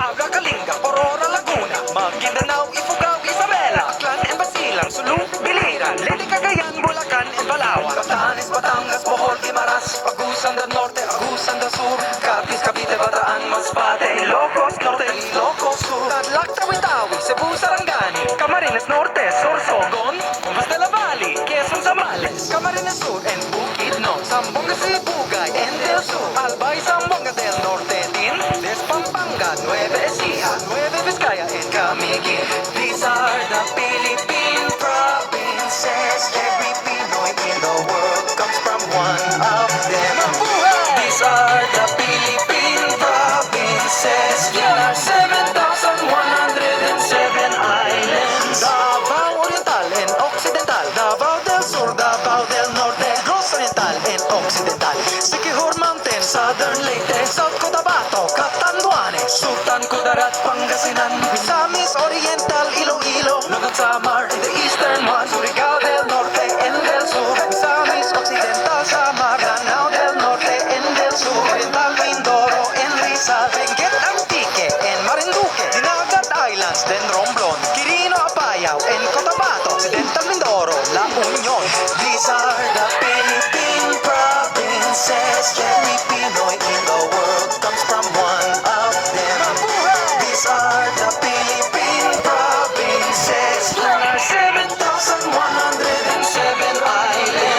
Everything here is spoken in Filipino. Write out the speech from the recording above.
Abra, Kalinga, Aurora, Laguna, Maguindanao, Ifugao, Isabela, Aklan, and Basilan, Sulu, Biliran, Leyte, Cagayan, Bulacan, and Palawan, Batanes, Batangas, Bohol, Guimaras, Agusan del Norte, Agusan del Sur, Capiz, Cavite, Bataan, Masbate, Ilocos Norte, Ilocos Sur, Tarlac, Tawi-Tawi, Cebu, Sarangani, Camarines Norte, Sorsogon, Cumbas de la Valle, Quezon, Zambales, Camarines Sur, and Bukidnon, Zamboanga, Sibugay, and del Sur, Albay, Zamboanga del Norte, Din, Pampanga, Nueva Ecija, Nueva Vizcaya, and Camiguin. These are the Philippine provinces. Every Pinoy in the world comes from one of them. These are the Philippine provinces. There are 7,107 islands. Davao Oriental and Occidental, Davao del Sur, Davao del Norte, Negros Oriental and Occidental, Siquijor Mountain, Southern Leyte, South Cotabato, Catanduanes, Sultan Kudarat, Pangasinan, Misamis Oriental, Iloilo, Nugat Samar, and the eastern one, Surigao del Norte and del Sur, Misamis Occidental, Samar, Lanao del Norte and del Sur, Oriental, Mindoro and Rizal, Benguet, Antique and Marinduque, Dinagat Islands, then Romblon, Quirino, Apayao and Cotabato, Occidental Mindoro, La Union. These are